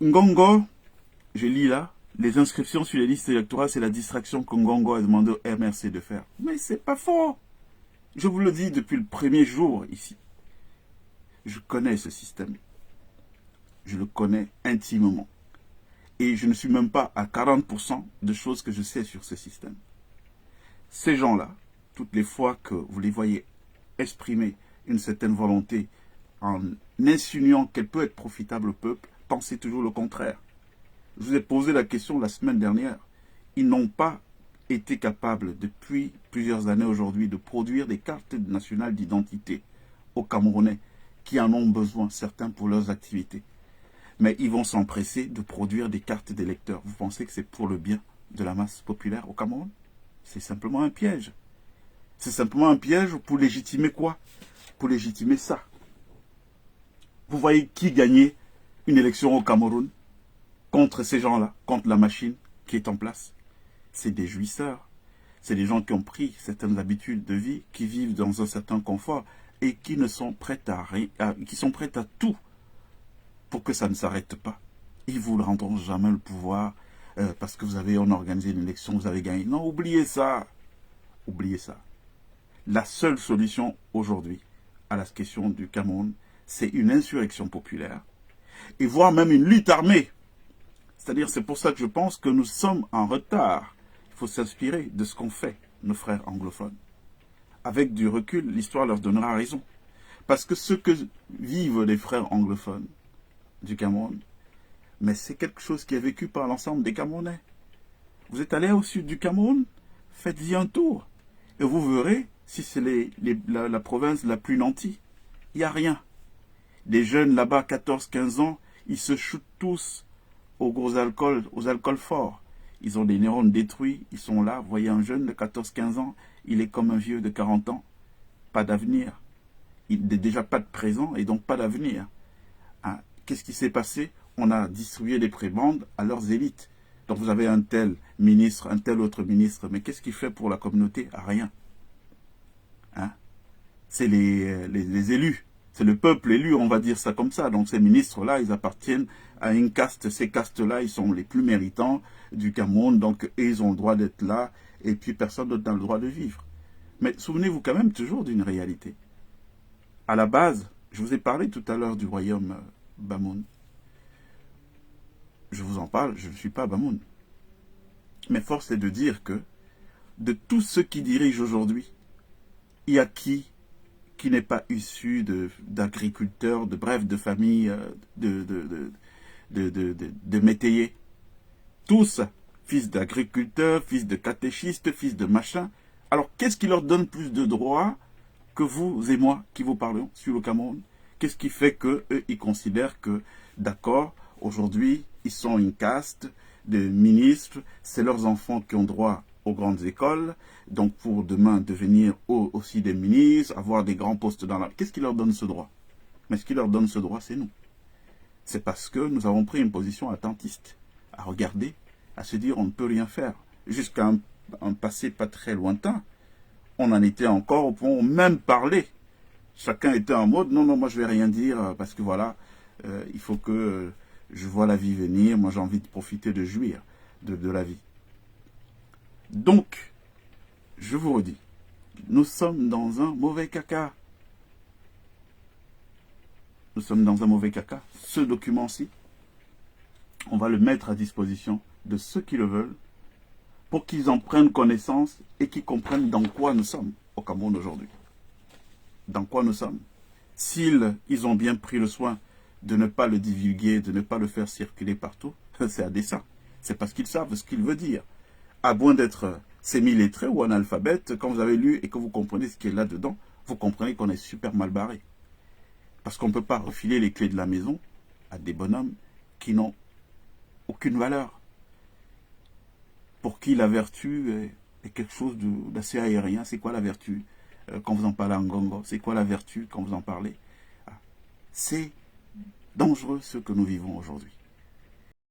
Ngongo, je lis là, les inscriptions sur les listes électorales, c'est la distraction que Ngongo a demandé au MRC de faire. Mais c'est pas faux. Je vous le dis depuis le premier jour ici. Je connais ce système. Je le connais intimement. Et je ne suis même pas à 40% de choses que je sais sur ce système. Ces gens-là, toutes les fois que vous les voyez exprimer une certaine volonté en insinuant qu'elle peut être profitable au peuple, pensez toujours le contraire. Je vous ai posé la question la semaine dernière. Ils n'ont pas été capables, depuis plusieurs années aujourd'hui, de produire des cartes nationales d'identité aux Camerounais qui en ont besoin, certains pour leurs activités. Mais ils vont s'empresser de produire des cartes d'électeurs. Vous pensez que c'est pour le bien de la masse populaire au Cameroun? C'est simplement un piège. C'est simplement un piège pour légitimer quoi? Pour légitimer ça. Vous voyez qui gagnait une élection au Cameroun contre ces gens-là, contre la machine qui est en place? C'est des jouisseurs. C'est des gens qui ont pris certaines habitudes de vie, qui vivent dans un certain confort et qui ne sont prêts qui sont prêts à tout pour que ça ne s'arrête pas. Ils ne vous rendront jamais le pouvoir parce que vous avez organisé une élection, vous avez gagné. Non, oubliez ça. Oubliez ça. La seule solution aujourd'hui à la question du Cameroun, c'est une insurrection populaire et voire même une lutte armée. C'est-à-dire, c'est pour ça que je pense que nous sommes en retard. Il faut s'inspirer de ce qu'ont fait nos frères anglophones. Avec du recul, l'histoire leur donnera raison. Parce que ce que vivent les frères anglophones du Cameroun, mais c'est quelque chose qui est vécu par l'ensemble des Camerounais. Vous êtes allé au sud du Cameroun, faites-y un tour. Et vous verrez si c'est la province la plus nantie. Il n'y a rien. Des jeunes là-bas, 14-15 ans, ils se shootent tous aux alcools forts. Ils ont des neurones détruits, ils sont là. Vous voyez un jeune de 14-15 ans, il est comme un vieux de 40 ans. Pas d'avenir. Il n'a déjà pas de présent et donc pas d'avenir. Hein? Qu'est-ce qui s'est passé? On a distribué les prébendes à leurs élites. Donc vous avez un tel ministre, un tel autre ministre, mais qu'est-ce qu'il fait pour la communauté? Rien. Hein? C'est les élus. C'est le peuple élu, on va dire ça comme ça. Donc ces ministres-là, ils appartiennent à une caste. Ces castes-là, ils sont les plus méritants du Cameroun. Donc ils ont le droit d'être là. Et puis personne d'autre n'a le droit de vivre. Mais souvenez-vous quand même toujours d'une réalité. À la base, je vous ai parlé tout à l'heure du royaume Bamoun. Je vous en parle, je ne suis pas Bamoun. Mais force est de dire que de tous ceux qui dirigent aujourd'hui, il y a qui n'est pas issu d'agriculteurs, bref, de familles de métayers. Tous, fils d'agriculteurs, fils de catéchistes, fils de machin. Alors, qu'est-ce qui leur donne plus de droits que vous et moi qui vous parlons sur le Cameroun? Qu'est-ce qui fait qu'eux, ils considèrent que, d'accord, aujourd'hui, ils sont une caste de ministres, c'est leurs enfants qui ont droit aux grandes écoles, donc pour demain devenir aussi des ministres, avoir des grands postes dans la... Qu'est-ce qui leur donne ce droit? Mais ce qui leur donne ce droit, c'est nous. C'est parce que nous avons pris une position attentiste, à regarder, à se dire on ne peut rien faire. Jusqu'à un passé pas très lointain, on en était encore au point où même parler. Chacun était en mode, non, moi je vais rien dire, parce que voilà, il faut que je vois la vie venir, moi j'ai envie de profiter, de jouir de la vie. Donc, je vous redis, nous sommes dans un mauvais caca. Nous sommes dans un mauvais caca. Ce document-ci, on va le mettre à disposition de ceux qui le veulent pour qu'ils en prennent connaissance et qu'ils comprennent dans quoi nous sommes au Cameroun aujourd'hui. Dans quoi nous sommes. S'ils ont bien pris le soin de ne pas le divulguer, de ne pas le faire circuler partout, c'est à dessein. C'est parce qu'ils savent ce qu'il veut dire. À moins d'être semi-lettré ou analphabète, quand vous avez lu et que vous comprenez ce qui est là-dedans, vous comprenez qu'on est super mal barré. Parce qu'on ne peut pas refiler les clés de la maison à des bonhommes qui n'ont aucune valeur. Pour qui la vertu est quelque chose d'assez aérien. C'est quoi la vertu quand vous en parlez en Ngongo? C'est quoi la vertu quand vous en parlez? C'est dangereux ce que nous vivons aujourd'hui.